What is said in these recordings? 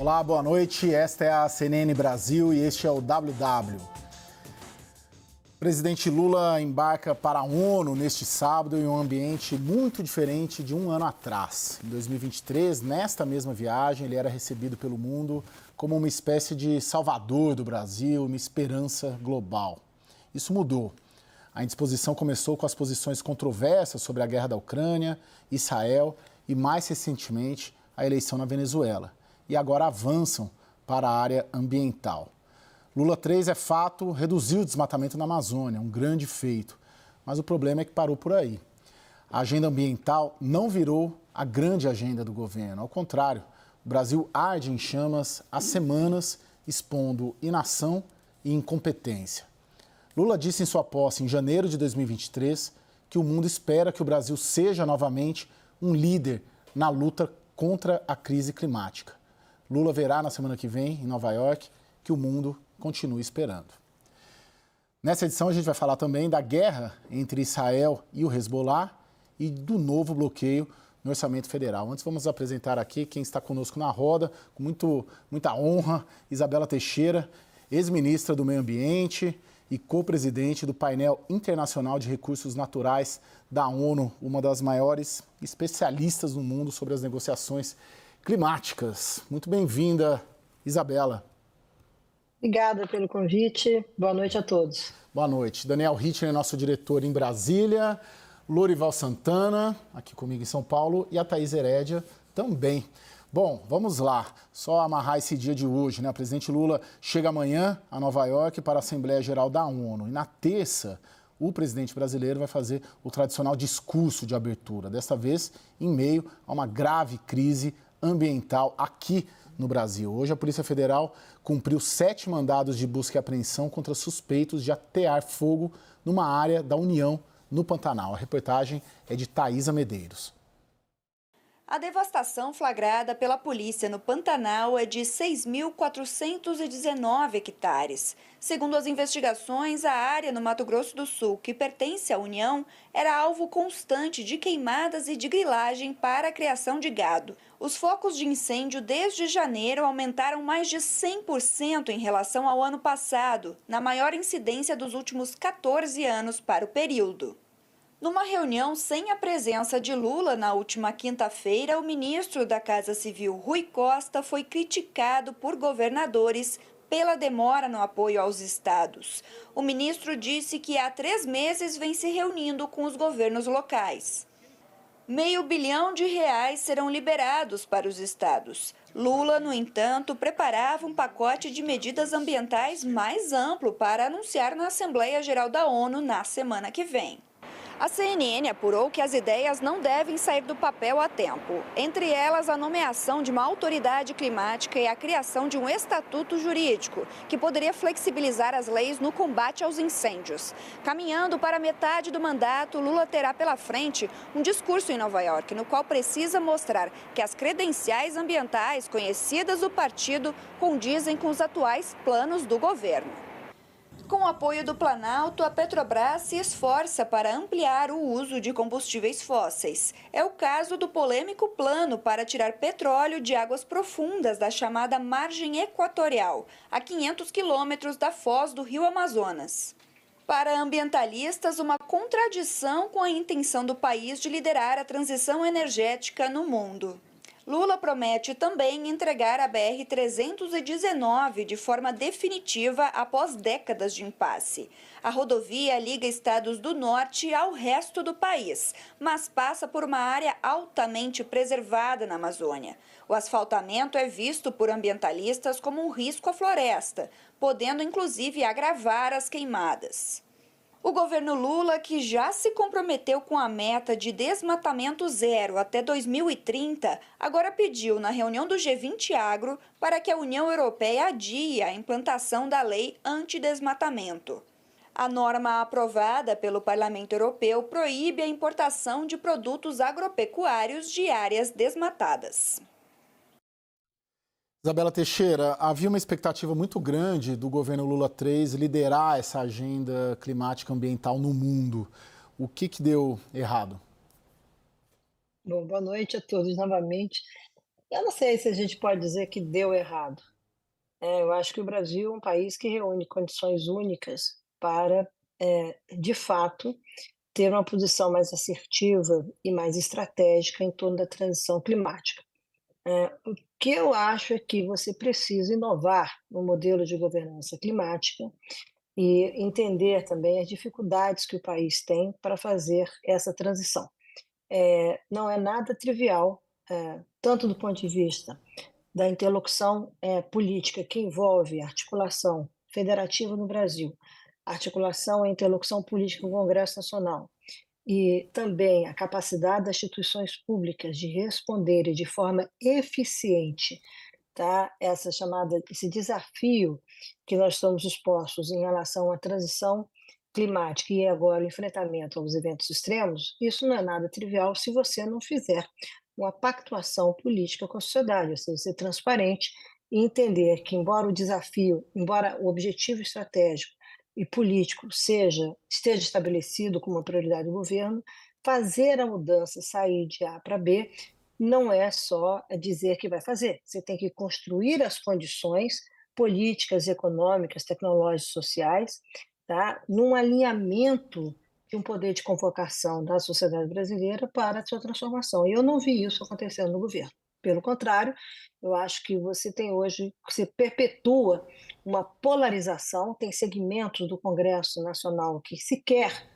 Olá, boa noite. Esta é a CNN Brasil e este é o WW. O presidente Lula embarca para a ONU neste sábado em um ambiente muito diferente de um ano atrás. Em 2023, nesta mesma viagem, ele era recebido pelo mundo como uma espécie de salvador do Brasil, uma esperança global. Isso mudou. A indisposição começou com as posições controversas sobre a guerra da Ucrânia, Israel e, mais recentemente, a eleição na Venezuela. E agora avançam para a área ambiental. Lula 3 é fato, reduziu o desmatamento na Amazônia, um grande feito. Mas o problema é que parou por aí. A agenda ambiental não virou a grande agenda do governo. Ao contrário, o Brasil arde em chamas há semanas, expondo inação e incompetência. Lula disse em sua posse, em janeiro de 2023, que o mundo espera que o Brasil seja novamente um líder na luta contra a crise climática. Lula verá na semana que vem, em Nova York, que o mundo continua esperando. Nessa edição, a gente vai falar também da guerra entre Israel e o Hezbollah e do novo bloqueio no Orçamento Federal. Antes, vamos apresentar aqui quem está conosco na roda, com muita honra, Isabela Teixeira, ex-ministra do Meio Ambiente e co-presidente do Painel Internacional de Recursos Naturais da ONU, uma das maiores especialistas no mundo sobre as negociações climáticas. Muito bem-vinda, Isabela. Obrigada pelo convite. Boa noite a todos. Boa noite. Daniel Rittner, nosso diretor em Brasília, Lorival Santana, aqui comigo em São Paulo, e a Thaís Herédia também. Bom, vamos lá. Só amarrar esse dia de hoje, né? O presidente Lula chega amanhã a Nova York para a Assembleia Geral da ONU. E na terça, o presidente brasileiro vai fazer o tradicional discurso de abertura, desta vez em meio a uma grave crise ambiental aqui no Brasil. Hoje a Polícia Federal cumpriu 7 mandados de busca e apreensão contra suspeitos de atear fogo numa área da União no Pantanal. A reportagem é de Thaisa Medeiros. A devastação flagrada pela polícia no Pantanal é de 6.419 hectares. Segundo as investigações, a área no Mato Grosso do Sul, que pertence à União, era alvo constante de queimadas e de grilagem para a criação de gado. Os focos de incêndio desde janeiro aumentaram mais de 100% em relação ao ano passado, na maior incidência dos últimos 14 anos para o período. Numa reunião sem a presença de Lula na última quinta-feira, o ministro da Casa Civil, Rui Costa, foi criticado por governadores pela demora no apoio aos estados. O ministro disse que há 3 meses vem se reunindo com os governos locais. R$500 bilhão serão liberados para os estados. Lula, no entanto, preparava um pacote de medidas ambientais mais amplo para anunciar na Assembleia Geral da ONU na semana que vem. A CNN apurou que as ideias não devem sair do papel a tempo. Entre elas, a nomeação de uma autoridade climática e a criação de um estatuto jurídico, que poderia flexibilizar as leis no combate aos incêndios. Caminhando para metade do mandato, Lula terá pela frente um discurso em Nova York, no qual precisa mostrar que as credenciais ambientais conhecidas do partido condizem com os atuais planos do governo. Com o apoio do Planalto, a Petrobras se esforça para ampliar o uso de combustíveis fósseis. É o caso do polêmico plano para tirar petróleo de águas profundas da chamada margem equatorial, a 500 quilômetros da foz do Rio Amazonas. Para ambientalistas, uma contradição com a intenção do país de liderar a transição energética no mundo. Lula promete também entregar a BR-319 de forma definitiva após décadas de impasse. A rodovia liga estados do norte ao resto do país, mas passa por uma área altamente preservada na Amazônia. O asfaltamento é visto por ambientalistas como um risco à floresta, podendo inclusive agravar as queimadas. O governo Lula, que já se comprometeu com a meta de desmatamento zero até 2030, agora pediu na reunião do G20 Agro para que a União Europeia adie a implantação da lei antidesmatamento. A norma aprovada pelo Parlamento Europeu proíbe a importação de produtos agropecuários de áreas desmatadas. Isabela Teixeira, havia uma expectativa muito grande do governo Lula 3 liderar essa agenda climática ambiental no mundo. O que deu errado? Bom, boa noite a todos novamente. Eu não sei se a gente pode dizer que deu errado. Eu acho que o Brasil é um país que reúne condições únicas para, de fato, ter uma posição mais assertiva e mais estratégica em torno da transição climática. O que eu acho é que você precisa inovar no modelo de governança climática e entender também as dificuldades que o país tem para fazer essa transição. Não é nada trivial, tanto do ponto de vista da interlocução política que envolve a articulação federativa no Brasil, a articulação e interlocução política com o Congresso Nacional, e também a capacidade das instituições públicas de responderem de forma eficiente, tá, esse desafio que nós estamos expostos em relação à transição climática e agora o enfrentamento aos eventos extremos, isso não é nada trivial se você não fizer uma pactuação política com a sociedade, ou seja, ser transparente e entender que, embora o objetivo estratégico e político esteja estabelecido como uma prioridade do governo, fazer a mudança, sair de A para B, não é só dizer que vai fazer. Você tem que construir as condições políticas, econômicas, tecnológicas, sociais, tá? Num alinhamento de um poder de convocação da sociedade brasileira para a sua transformação. E eu não vi isso acontecendo no governo. Pelo contrário, eu acho que você perpetua uma polarização, tem segmentos do Congresso Nacional que sequer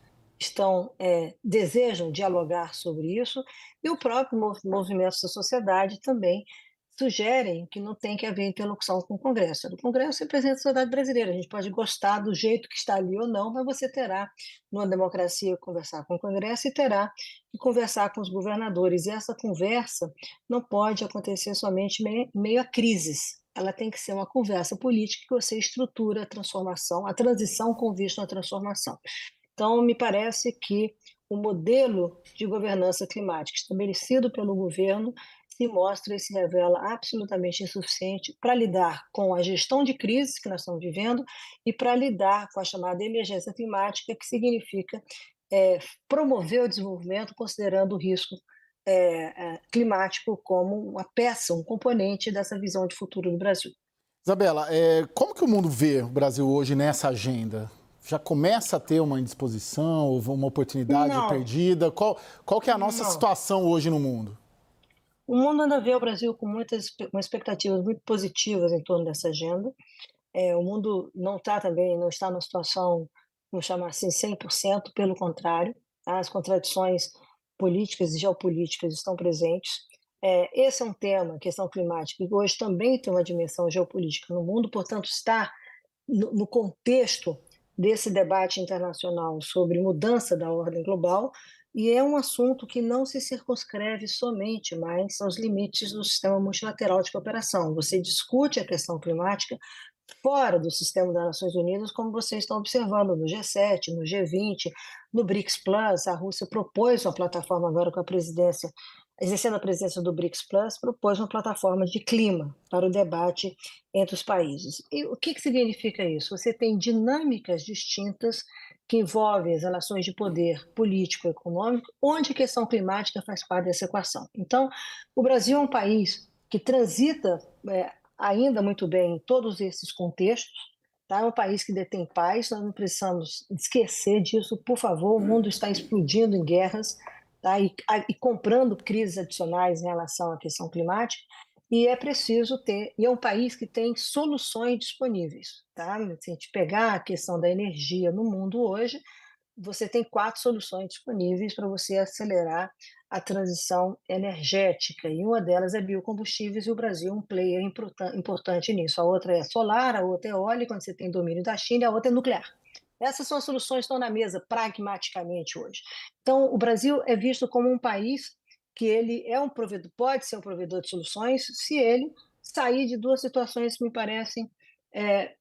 desejam dialogar sobre isso, e o próprio movimento da sociedade também sugerem que não tem que haver interlocução com o Congresso. O Congresso representa a sociedade brasileira, a gente pode gostar do jeito que está ali ou não, mas você terá, numa democracia, que conversar com o Congresso e terá que conversar com os governadores. E essa conversa não pode acontecer somente meio a crises. Ela tem que ser uma conversa política que você estrutura a transformação, a transição com vista à transformação. Então, me parece que o modelo de governança climática estabelecido pelo governo se mostra e se revela absolutamente insuficiente para lidar com a gestão de crises que nós estamos vivendo e para lidar com a chamada emergência climática, que significa promover o desenvolvimento considerando o risco climático como uma peça, um componente dessa visão de futuro do Brasil. Isabela, como que o mundo vê o Brasil hoje nessa agenda? Já começa a ter uma indisposição, ou uma oportunidade Não, perdida? Qual que é a nossa não. situação hoje no mundo? O mundo ainda vê o Brasil com expectativas muito positivas em torno dessa agenda. O mundo não está numa situação, vamos chamar assim, 100%, pelo contrário, tá? As contradições políticas e geopolíticas estão presentes. Esse é um tema, a questão climática, que hoje também tem uma dimensão geopolítica no mundo, portanto, está no contexto desse debate internacional sobre mudança da ordem global, e é um assunto que não se circunscreve somente mais aos limites do sistema multilateral de cooperação. Você discute a questão climática fora do sistema das Nações Unidas, como vocês estão observando no G7, no G20, no BRICS Plus. A Rússia propôs uma plataforma agora com a presidência, exercendo a presidência do BRICS Plus, propôs uma plataforma de clima para o debate entre os países. E o que significa isso? Você tem dinâmicas distintas que envolvem as relações de poder político e econômico, onde a questão climática faz parte dessa equação. Então, o Brasil é um país que transita ainda muito bem em todos esses contextos, tá? É um país que detém paz, nós não precisamos esquecer disso, por favor. O mundo está explodindo em guerras, tá? E comprando crises adicionais em relação à questão climática, e é preciso ter, e é um país que tem soluções disponíveis, tá? Se a gente pegar a questão da energia no mundo hoje, você tem 4 soluções disponíveis para você acelerar a transição energética, e uma delas é biocombustíveis, e o Brasil é um player importante nisso. A outra é solar, a outra é eólica, quando você tem domínio da China, e a outra é nuclear. Essas são as soluções que estão na mesa pragmaticamente hoje. Então, o Brasil é visto como um país que ele é um provedor, pode ser um provedor de soluções, se ele sair de 2 situações que me parecem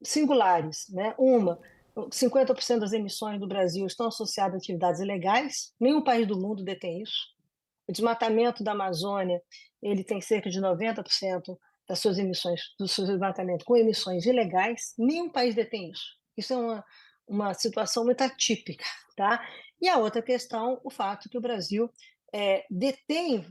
singulares, né? Uma, 50% das emissões do Brasil estão associadas a atividades ilegais, nenhum país do mundo detém isso. O desmatamento da Amazônia, ele tem cerca de 90% das suas emissões, do seu desmatamento com emissões ilegais, nenhum país detém isso. Isso é uma situação muito atípica, tá? E a outra questão, o fato que o Brasil detém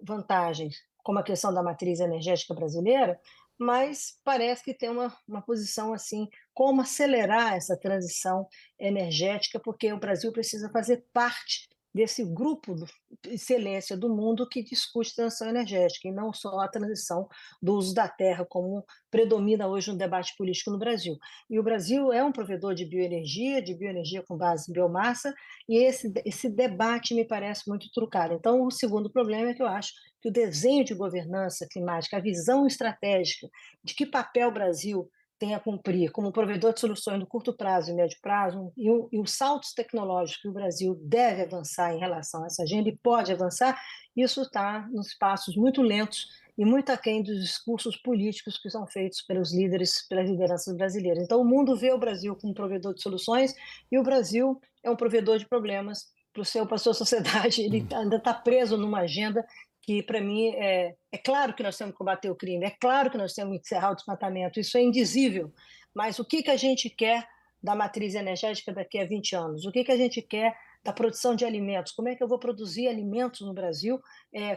vantagens como a questão da matriz energética brasileira, mas parece que tem uma posição assim, como acelerar essa transição energética, porque o Brasil precisa fazer parte desse grupo de excelência do mundo que discute transição energética, e não só a transição do uso da terra, como predomina hoje no debate político no Brasil. E o Brasil é um provedor de bioenergia com base em biomassa, e esse debate me parece muito truncado. Então, o segundo problema é que eu acho que o desenho de governança climática, a visão estratégica de que papel o Brasil tem a cumprir como provedor de soluções no curto prazo e médio prazo, e os saltos tecnológicos que o Brasil deve avançar em relação a essa agenda e pode avançar, isso está nos passos muito lentos e muito aquém dos discursos políticos que são feitos pelos líderes, pelas lideranças brasileiras. Então, o mundo vê o Brasil como provedor de soluções e o Brasil é um provedor de problemas para a sua sociedade. Ele ainda está preso numa agenda que, para mim, é claro que nós temos que combater o crime, é claro que nós temos que encerrar o desmatamento, isso é indizível, mas o que a gente quer da matriz energética daqui a 20 anos? O que a gente quer da produção de alimentos? Como é que eu vou produzir alimentos no Brasil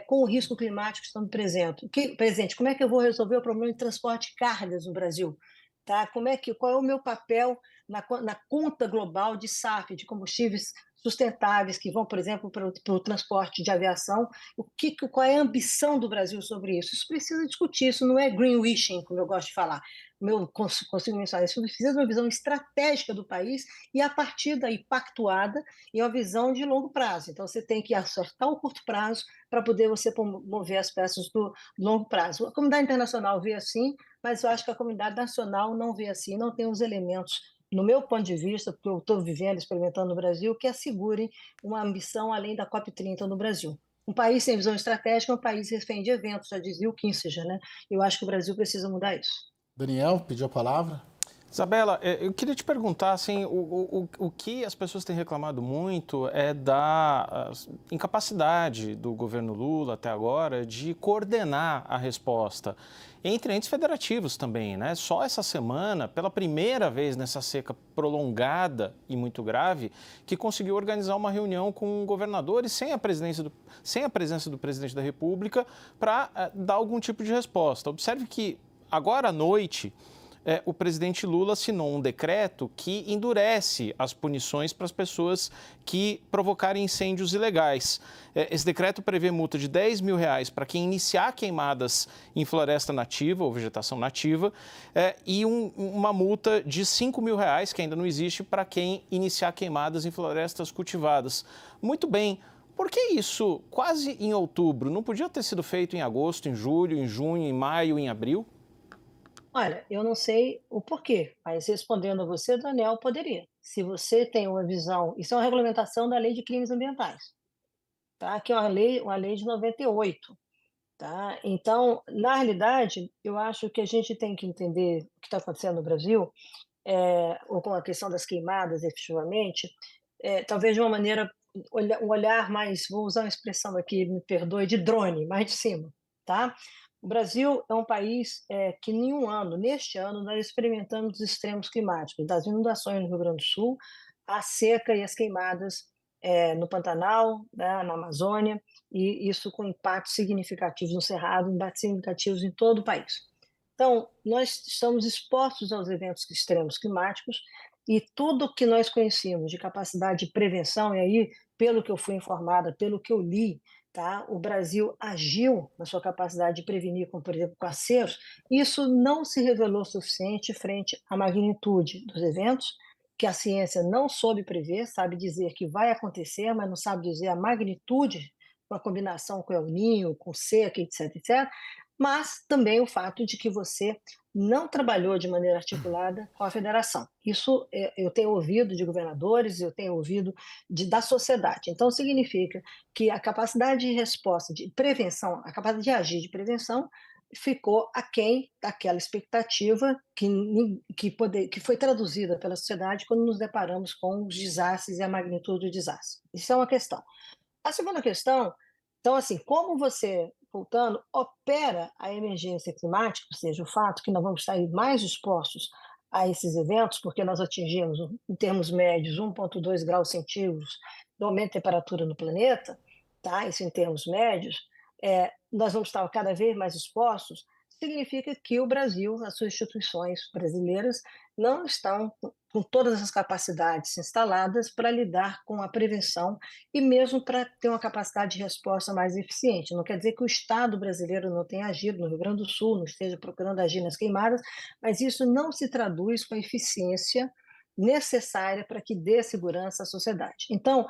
com o risco climático estando presente? Como é que eu vou resolver o problema de transporte de cargas no Brasil? Tá? Qual é o meu papel na conta global de SAF, de combustíveis sustentáveis que vão, por exemplo, para o transporte de aviação? Qual é a ambição do Brasil sobre isso? Isso precisa discutir, isso não é greenwashing, como eu gosto de falar. Consigo mencionar isso, precisa de uma visão estratégica do país e, a partir daí, pactuada e uma visão de longo prazo. Então, você tem que acertar o curto prazo para poder você mover as peças do longo prazo. A comunidade internacional vê assim, mas eu acho que a comunidade nacional não vê assim, não tem os elementos, no meu ponto de vista, porque eu estou vivendo, experimentando no Brasil, que assegurem uma ambição além da COP30 no Brasil. Um país sem visão estratégica é um país refém de eventos, já dizia o Kissinger, né? Eu acho que o Brasil precisa mudar isso. Daniel, pediu a palavra? Isabela, eu queria te perguntar, assim, o que as pessoas têm reclamado muito é da incapacidade do governo Lula até agora de coordenar a resposta entre entes federativos também, né? Só essa semana, pela primeira vez nessa seca prolongada e muito grave, que conseguiu organizar uma reunião com governadores sem a presença do presidente da República para dar algum tipo de resposta. Observe que agora à noite o presidente Lula assinou um decreto que endurece as punições para as pessoas que provocarem incêndios ilegais. Esse decreto prevê multa de R$10 mil para quem iniciar queimadas em floresta nativa ou vegetação nativa e uma multa de R$5 mil, que ainda não existe, para quem iniciar queimadas em florestas cultivadas. Muito bem. Por que isso quase em outubro? Não podia ter sido feito em agosto, em julho, em junho, em maio, em abril? Olha, eu não sei o porquê, mas respondendo a você, Daniel, poderia. Se você tem uma visão, isso é uma regulamentação da Lei de Crimes Ambientais, tá? Que é uma lei de 98, tá? Então, na realidade, eu acho que a gente tem que entender o que está acontecendo no Brasil, ou com a questão das queimadas, efetivamente, talvez de uma maneira, um olhar mais, vou usar uma expressão aqui, me perdoe, de drone, mais de cima, tá? O Brasil é um país que nenhum ano, neste ano, nós experimentamos os extremos climáticos, das inundações no Rio Grande do Sul, a seca e as queimadas no Pantanal, né, na Amazônia, e isso com impactos significativos no Cerrado, impactos significativos em todo o país. Então, nós estamos expostos aos eventos extremos climáticos e tudo que nós conhecemos de capacidade de prevenção, e aí, pelo que eu fui informada, pelo que eu li, tá, o Brasil agiu na sua capacidade de prevenir, como, por exemplo, com aceiros, isso não se revelou suficiente frente à magnitude dos eventos, que a ciência não soube prever, sabe dizer que vai acontecer, mas não sabe dizer a magnitude, com a combinação com El Niño, com seca, etc, etc. Mas também o fato de que você não trabalhou de maneira articulada com a federação. Isso eu tenho ouvido de governadores, eu tenho ouvido da sociedade. Então, significa que a capacidade de resposta, de prevenção, a capacidade de agir de prevenção, ficou aquém daquela expectativa que foi traduzida pela sociedade quando nos deparamos com os desastres e a magnitude do desastre. Isso é uma questão. A segunda questão, então, assim, como você, voltando, opera a emergência climática, ou seja, o fato que nós vamos estar mais expostos a esses eventos, porque nós atingimos, em termos médios, 1,2 graus centígrados do aumento de temperatura no planeta, tá? Isso em termos médios, nós vamos estar cada vez mais expostos, significa que o Brasil, as suas instituições brasileiras, não estão com todas as capacidades instaladas para lidar com a prevenção e mesmo para ter uma capacidade de resposta mais eficiente. Não quer dizer que o Estado brasileiro não tenha agido no Rio Grande do Sul, não esteja procurando agir nas queimadas, mas isso não se traduz com a eficiência necessária para que dê segurança à sociedade. Então,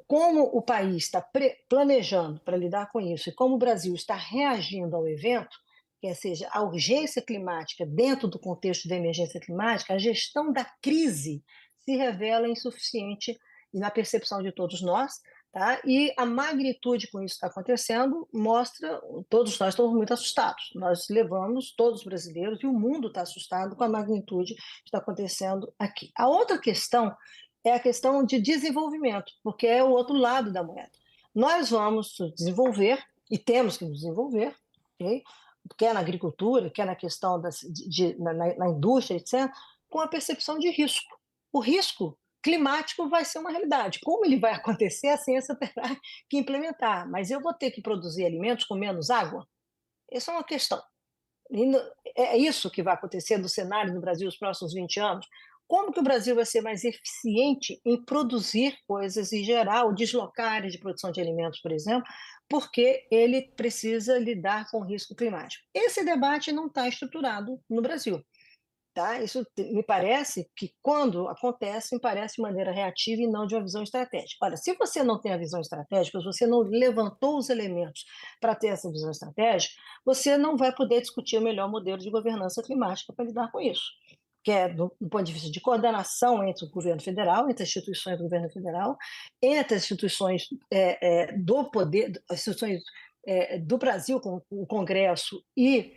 como o país está planejando para lidar com isso e como o Brasil está reagindo ao evento, quer seja, a urgência climática dentro do contexto da emergência climática, a gestão da crise se revela insuficiente na percepção de todos nós, tá? E a magnitude com isso está acontecendo mostra, todos nós estamos muito assustados, nós levamos, todos os brasileiros, e o mundo está assustado com a magnitude que está acontecendo aqui. A outra questão é a questão de desenvolvimento, porque é o outro lado da moeda. Nós vamos desenvolver, e temos que nos desenvolver, okay? Quer na agricultura, quer na questão na indústria, etc., com a percepção de risco. O risco climático vai ser uma realidade. Como ele vai acontecer, a ciência terá que implementar. Mas eu vou ter que produzir alimentos com menos água? Essa é uma questão. É isso que vai acontecer no cenário no Brasil nos próximos 20 anos? Como que o Brasil vai ser mais eficiente em produzir coisas e gerar ou deslocar áreas de produção de alimentos, por exemplo, porque ele precisa lidar com o risco climático? Esse debate não está estruturado no Brasil. Tá? Isso me parece que, quando acontece, me parece de maneira reativa e não de uma visão estratégica. Olha, se você não tem a visão estratégica, se você não levantou os elementos para ter essa visão estratégica, você não vai poder discutir o melhor modelo de governança climática para lidar com isso, que é do ponto de vista de coordenação entre o governo federal, entre as instituições do governo federal, entre as instituições do poder, as instituições do Brasil, com o Congresso e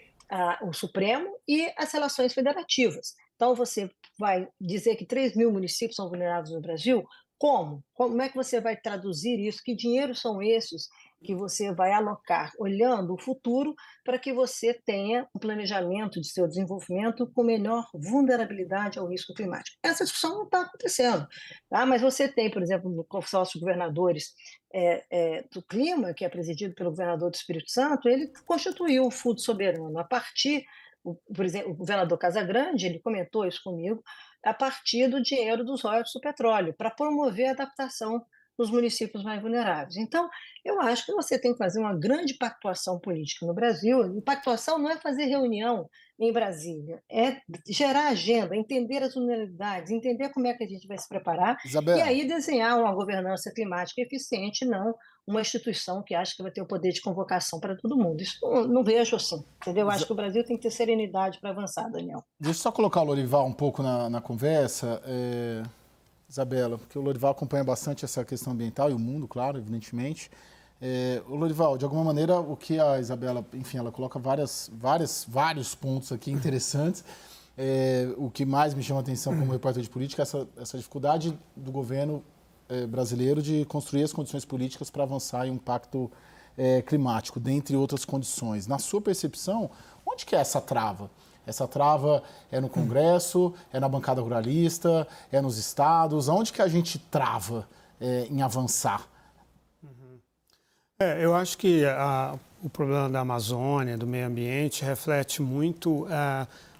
o Supremo, e as relações federativas. Então, você vai dizer que 3 mil municípios são vulneráveis no Brasil? Como? Como é que você vai traduzir isso? Que dinheiros são esses que você vai alocar, olhando o futuro, para que você tenha um planejamento de seu desenvolvimento com menor vulnerabilidade ao risco climático? Essa discussão não está acontecendo. Tá? Mas você tem, por exemplo, no consórcio de governadores do clima, que é presidido pelo governador do Espírito Santo, ele constituiu o Fundo Soberano a partir, por exemplo, o governador Casagrande, ele comentou isso comigo, a partir do dinheiro dos royalties do petróleo, para promover a adaptação dos municípios mais vulneráveis. Então, eu acho que você tem que fazer uma grande pactuação política no Brasil. E pactuação não é fazer reunião em Brasília, é gerar agenda, entender as vulnerabilidades, entender como é que a gente vai se preparar, Isabela, e aí desenhar uma governança climática eficiente, não uma instituição que acha que vai ter o poder de convocação para todo mundo. Isso não vejo assim, entendeu? Eu acho que o Brasil tem que ter serenidade para avançar, Daniel. deixa eu só colocar o Lorival um pouco na conversa, Isabela, porque o Lorival acompanha bastante essa questão ambiental e o mundo, claro, evidentemente. O Lorival, de alguma maneira, o que a Isabela, enfim, ela coloca vários pontos aqui interessantes. O que mais me chama a atenção como repórter de política é essa dificuldade do governo brasileiro de construir as condições políticas para avançar em um pacto climático, dentre outras condições. Na sua percepção, onde que é essa trava? Essa trava é no Congresso, é na bancada ruralista, é nos estados? Onde que a gente trava em avançar? Eu acho que o problema da Amazônia, do meio ambiente, reflete muito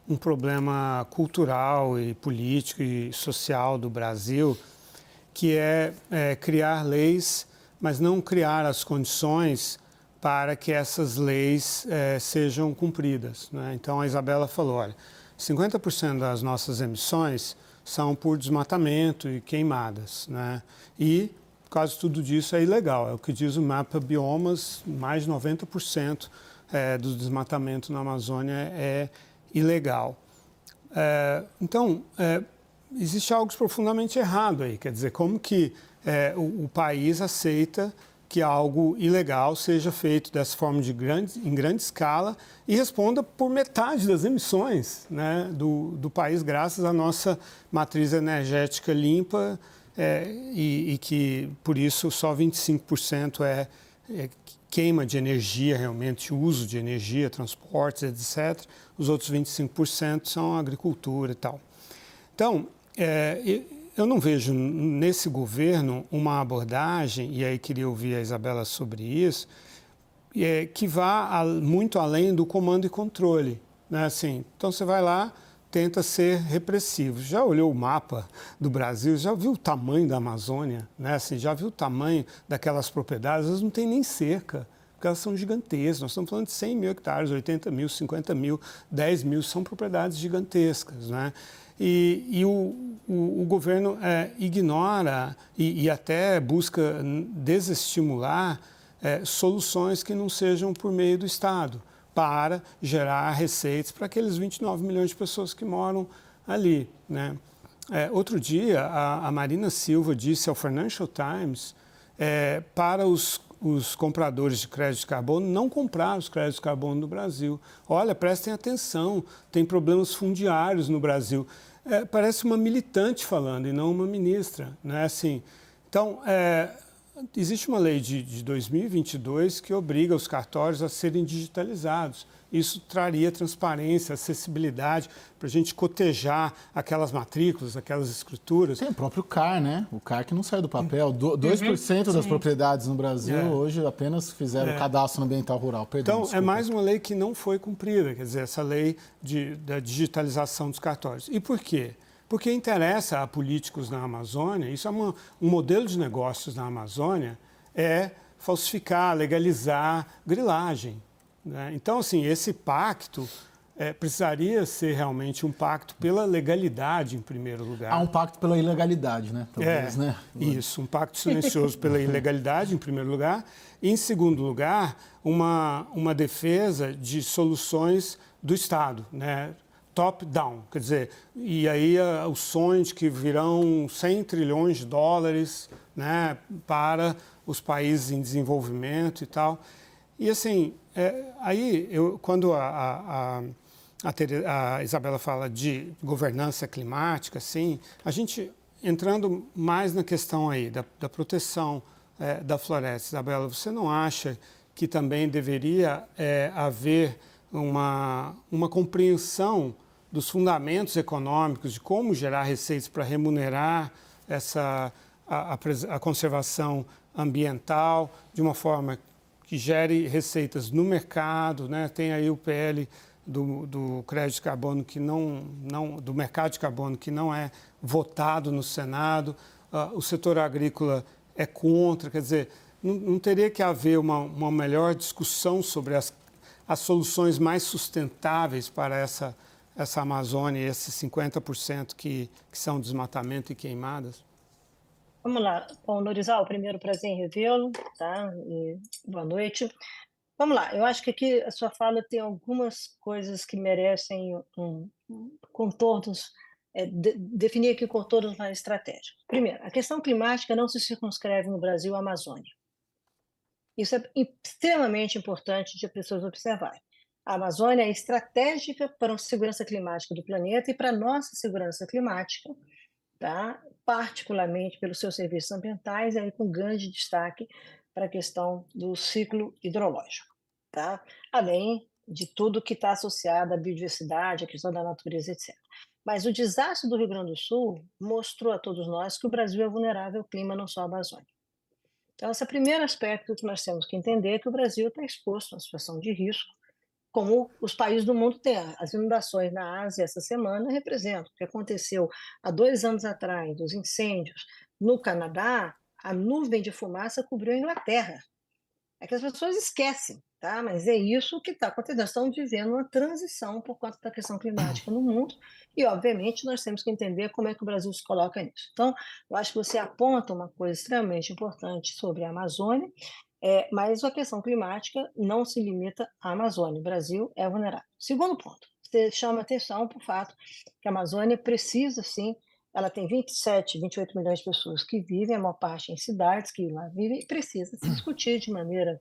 um problema cultural e político e social do Brasil, que é criar leis, mas não criar as condições para que essas leis sejam cumpridas, né? Então, a Isabela falou, olha, 50% das nossas emissões são por desmatamento e queimadas, né? E quase tudo disso é ilegal, é o que diz o Mapa Biomas, mais de 90% do desmatamento na Amazônia é ilegal. Então, existe algo profundamente errado aí, quer dizer, como que o país aceita que algo ilegal seja feito dessa forma em grande escala e responda por metade das emissões, né, do país, graças à nossa matriz energética limpa, e que, por isso, só 25% é queima de energia, realmente, uso de energia, transportes, etc. Os outros 25% são agricultura e tal. Então, eu não vejo nesse governo uma abordagem, e aí queria ouvir a Isabela sobre isso, que vá muito além do comando e controle, né? Assim, então você vai lá, tenta ser repressivo. Já olhou o mapa do Brasil, já viu o tamanho da Amazônia, né? Assim, já viu o tamanho daquelas propriedades? Elas não têm nem cerca, porque elas são gigantescas. Nós estamos falando de 100 mil hectares, 80 mil, 50 mil, 10 mil, são propriedades gigantescas, né? E o governo ignora e até busca desestimular soluções que não sejam por meio do Estado, para gerar receitas para aqueles 29 milhões de pessoas que moram ali, né? Outro dia, a Marina Silva disse ao Financial Times para os compradores de crédito de carbono não comprar os créditos de carbono no Brasil. Olha, prestem atenção, tem problemas fundiários no Brasil. Parece uma militante falando e não uma ministra, né? Assim, então, existe uma lei de 2022 que obriga os cartórios a serem digitalizados. Isso traria transparência, acessibilidade para a gente cotejar aquelas matrículas, aquelas escrituras. Tem o próprio CAR, né? O CAR que não saiu do papel. 2% das propriedades no Brasil hoje apenas fizeram o cadastro ambiental rural. Perdão, Então, desculpa. é mais uma lei que não foi cumprida, quer dizer, essa lei da digitalização dos cartórios. E por quê? Porque interessa a políticos na Amazônia, isso é um modelo de negócios na Amazônia, é falsificar, legalizar grilagem, né? Então, assim, esse pacto precisaria ser realmente um pacto pela legalidade, em primeiro lugar. Há um pacto pela ilegalidade, né? Talvez, né? Isso, um pacto silencioso pela ilegalidade, em primeiro lugar. E, em segundo lugar, uma defesa de soluções do Estado, né? Top-down, quer dizer, e aí o sonho de que virão 100 trilhões de dólares, né, para os países em desenvolvimento e tal. E assim, quando a Isabela fala de governança climática, assim, a gente entrando mais na questão aí da proteção da floresta, Isabela, você não acha que também deveria haver uma compreensão dos fundamentos econômicos, de como gerar receitas para remunerar a conservação ambiental de uma forma que gere receitas no mercado, né? Tem aí o PL do crédito de carbono do mercado de carbono que não é votado no Senado, o setor agrícola é contra, quer dizer, não teria que haver uma melhor discussão sobre as soluções mais sustentáveis para essa Amazônia, esses 50% que são desmatamento e queimadas? Vamos lá, bom, Lorizal, primeiro prazer em revê-lo, tá? E boa noite. Vamos lá, eu acho que aqui a sua fala tem algumas coisas que merecem contornos, definir aqui contornos mais estratégicos. Primeiro, a questão climática não se circunscreve no Brasil à Amazônia. Isso é extremamente importante de as pessoas observarem. A Amazônia é estratégica para a segurança climática do planeta e para a nossa segurança climática, tá? Particularmente pelos seus serviços ambientais, aí com grande destaque para a questão do ciclo hidrológico, tá? Além de tudo que está associado à biodiversidade, à questão da natureza, etc. Mas o desastre do Rio Grande do Sul mostrou a todos nós que o Brasil é vulnerável ao clima, não só a Amazônia. Então, esse é o primeiro aspecto que nós temos que entender, que o Brasil está exposto a uma situação de risco, como os países do mundo têm. As inundações na Ásia essa semana representam o que aconteceu há 2 anos atrás, dos incêndios no Canadá, a nuvem de fumaça cobriu a Inglaterra. É que as pessoas esquecem, tá? Mas é isso que está acontecendo. Nós estamos vivendo uma transição por conta da questão climática no mundo e, obviamente, nós temos que entender como é que o Brasil se coloca nisso. Então, eu acho que você aponta uma coisa extremamente importante sobre a Amazônia, mas a questão climática não se limita à Amazônia. O Brasil é vulnerável. Segundo ponto, você chama atenção para o fato que a Amazônia precisa, sim, ela tem 27, 28 milhões de pessoas que vivem, a maior parte em cidades que lá vivem, e precisa se discutir de maneira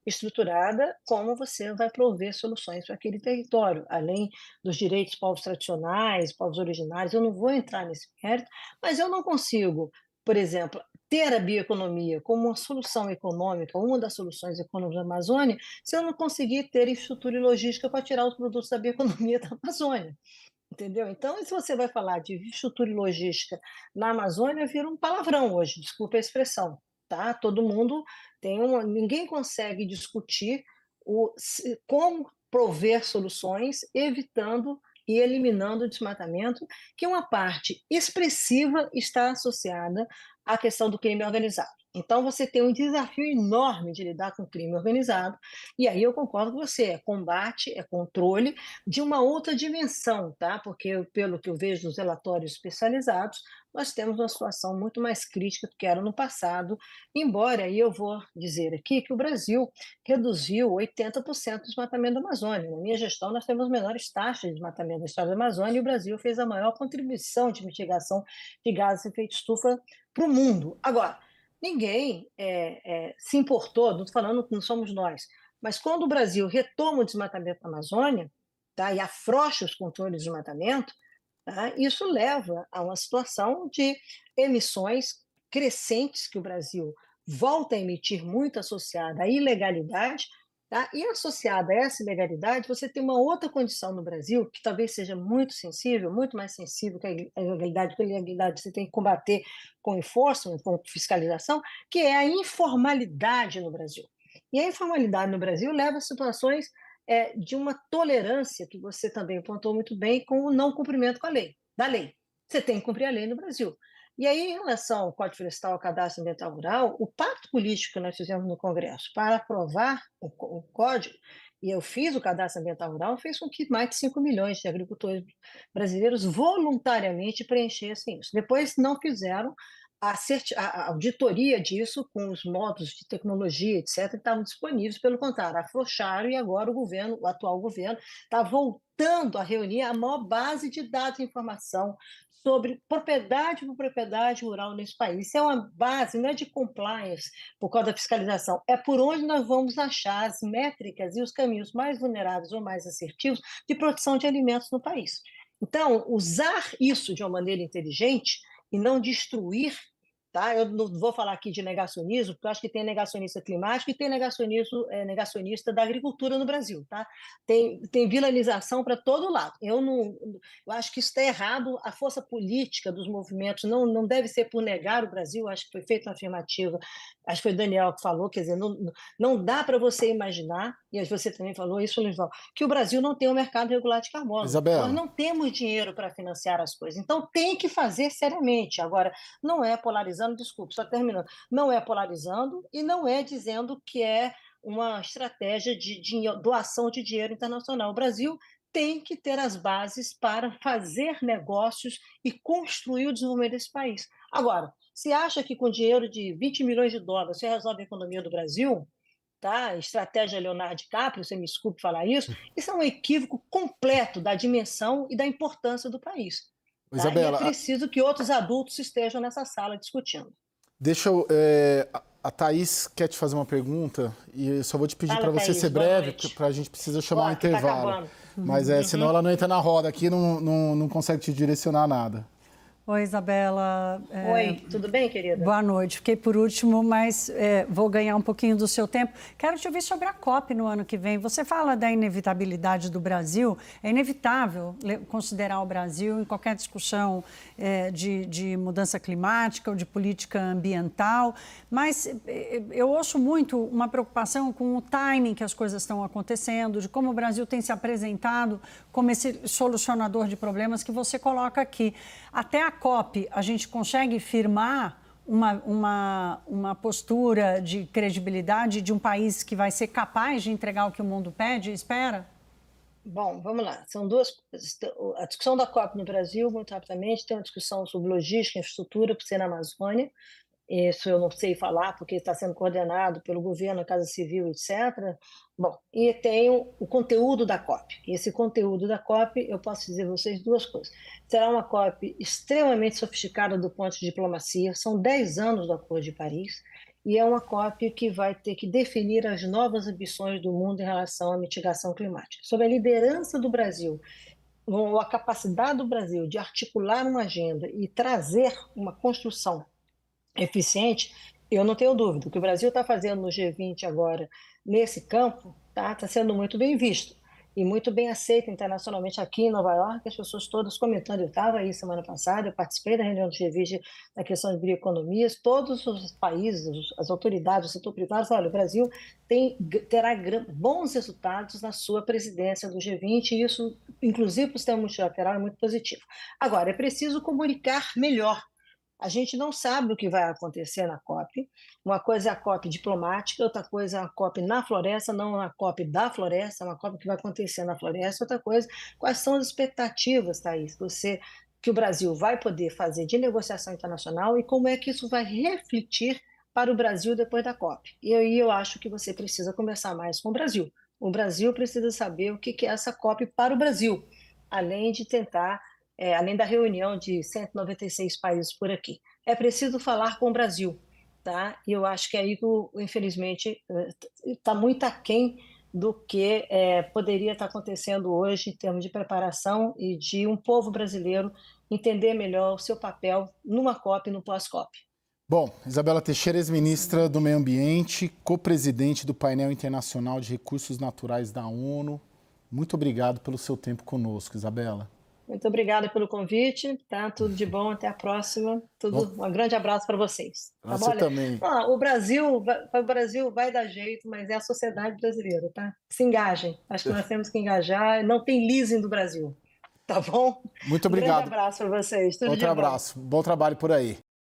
estruturada como você vai prover soluções para aquele território, além dos direitos dos povos tradicionais, povos originários. Eu não vou entrar nesse mérito, mas eu não consigo, por exemplo, ter a bioeconomia como uma solução econômica, uma das soluções econômicas da Amazônia, se eu não conseguir ter infraestrutura e logística para tirar os produtos da bioeconomia da Amazônia. Entendeu? Então, se você vai falar de infraestrutura e logística na Amazônia, vira um palavrão hoje, desculpa a expressão, tá? Todo mundo ninguém consegue discutir como prover soluções, evitando e eliminando o desmatamento, que uma parte expressiva está associada à questão do crime organizado. Então, você tem um desafio enorme de lidar com o crime organizado, e aí eu concordo com você, é combate, é controle de uma outra dimensão, tá? Porque, pelo que eu vejo nos relatórios especializados, nós temos uma situação muito mais crítica do que era no passado, embora, e eu vou dizer aqui, que o Brasil reduziu 80% do desmatamento da Amazônia. Na minha gestão, nós temos as menores taxas de desmatamento da história da Amazônia, e o Brasil fez a maior contribuição de mitigação de gases de efeito estufa para o mundo. Agora, ninguém se importou, não estou falando que não somos nós, mas quando o Brasil retoma o desmatamento da Amazônia, tá, e afrouxa os controles de desmatamento, tá, isso leva a uma situação de emissões crescentes que o Brasil volta a emitir, muito associada à ilegalidade, tá? E associada a essa ilegalidade, você tem uma outra condição no Brasil, que talvez seja muito sensível, muito mais sensível que a ilegalidade, porque a ilegalidade você tem que combater com enforcement, com fiscalização, que é a informalidade no Brasil. E a informalidade no Brasil leva a situações de uma tolerância, que você também apontou muito bem, com o não cumprimento da lei. Você tem que cumprir a lei no Brasil. E aí, em relação ao Código Florestal, ao Cadastro Ambiental Rural, o pacto político que nós fizemos no Congresso para aprovar o código, e eu fiz o Cadastro Ambiental Rural, fez com que mais de 5 milhões de agricultores brasileiros voluntariamente preenchessem isso. Depois não fizeram a auditoria disso com os modos de tecnologia, etc., que estavam disponíveis, pelo contrário, afrouxaram, e agora o atual governo, está voltando a reunir a maior base de dados e informação sobre propriedade por propriedade rural nesse país. Isso é uma base, não é de compliance por causa da fiscalização, é por onde nós vamos achar as métricas e os caminhos mais vulneráveis ou mais assertivos de produção de alimentos no país. Então, usar isso de uma maneira inteligente e não destruir. Tá? Eu não vou falar aqui de negacionismo, porque eu acho que tem negacionista climático e tem negacionista da agricultura no Brasil. Tá? Tem vilanização para todo lado. Eu acho que isso está errado. A força política dos movimentos não deve ser por negar o Brasil. Acho que foi feita uma afirmativa, acho que foi o Daniel que falou, quer dizer, não dá para você imaginar, e você também falou isso, Luizão, que o Brasil não tem um mercado regular de carbono. Isabela. Nós não temos dinheiro para financiar as coisas. Então, tem que fazer seriamente. Agora, não é polarizando, desculpe, só terminando, não é polarizando e não é dizendo que é uma estratégia de doação de dinheiro internacional. O Brasil tem que ter as bases para fazer negócios e construir o desenvolvimento desse país. Agora, se acha que com dinheiro de 20 milhões de dólares você resolve a economia do Brasil, tá? Estratégia Leonardo DiCaprio, você me desculpe falar isso é um equívoco completo da dimensão e da importância do país. Tá? Isabela, e é preciso que outros adultos estejam nessa sala discutindo. Deixa eu... a Thaís quer te fazer uma pergunta e eu só vou te pedir para você ser breve, porque a gente precisa chamar um intervalo. Mas senão ela não entra na roda aqui, não consegue te direcionar nada. Oi, Isabela. Oi, tudo bem, querida? Boa noite. Fiquei por último, mas vou ganhar um pouquinho do seu tempo. Quero te ouvir sobre a COP no ano que vem. Você fala da inevitabilidade do Brasil. É inevitável considerar o Brasil em qualquer discussão de mudança climática ou de política ambiental, mas eu ouço muito uma preocupação com o timing que as coisas estão acontecendo, de como o Brasil tem se apresentado como esse solucionador de problemas que você coloca aqui. Até a COP, a gente consegue firmar uma postura de credibilidade de um país que vai ser capaz de entregar o que o mundo pede e espera? Bom, vamos lá. São duas coisas. A discussão da COP no Brasil, muito rapidamente, tem uma discussão sobre logística, infraestrutura, por ser na Amazônia. Isso eu não sei falar, porque está sendo coordenado pelo governo, a Casa Civil, etc. Bom, e tem o conteúdo da COP. E esse conteúdo da COP, eu posso dizer a vocês duas coisas. Será uma COP extremamente sofisticada do ponto de diplomacia, são 10 anos do Acordo de Paris, e é uma COP que vai ter que definir as novas ambições do mundo em relação à mitigação climática. Sobre a liderança do Brasil, ou a capacidade do Brasil de articular uma agenda e trazer uma construção eficiente, eu não tenho dúvida. O que o Brasil está fazendo no G20 agora, nesse campo, está sendo muito bem visto. e muito bem aceita internacionalmente aqui em Nova York, as pessoas todas comentando. Eu estava aí semana passada, eu participei da reunião do G20 na questão de bioeconomias, todos os países, as autoridades do setor privado, olha, o Brasil terá bons resultados na sua presidência do G20, e isso, inclusive para o sistema multilateral, é muito positivo. Agora, é preciso comunicar melhor. A gente não sabe o que vai acontecer na COP. Uma coisa é a COP diplomática, outra coisa é a COP na floresta, não a COP da floresta, é uma COP que vai acontecer na floresta. Outra coisa, quais são as expectativas, Thaís, que o Brasil vai poder fazer de negociação internacional e como é que isso vai refletir para o Brasil depois da COP. E aí eu acho que você precisa conversar mais com o Brasil. O Brasil precisa saber o que é essa COP para o Brasil, além de tentar além da reunião de 196 países por aqui. É preciso falar com o Brasil, tá? E eu acho que aí, infelizmente, está muito aquém do que poderia estar acontecendo hoje em termos de preparação e de um povo brasileiro entender melhor o seu papel numa COP e no pós-COP. Bom, Isabela Teixeira, ex-ministra do Meio Ambiente, co-presidente do Painel Internacional de Recursos Naturais da ONU. Muito obrigado pelo seu tempo conosco, Isabela. Muito obrigada pelo convite, tá? Tudo de bom, até a próxima. Um grande abraço para vocês. Tá bom? Você também. O Brasil vai dar jeito, mas é a sociedade brasileira, tá? Se engajem. Acho que nós temos que engajar. Não tem leasing do Brasil, tá bom? Muito obrigado. Um grande abraço para vocês. Tudo de bom. Outro abraço. Bom trabalho por aí.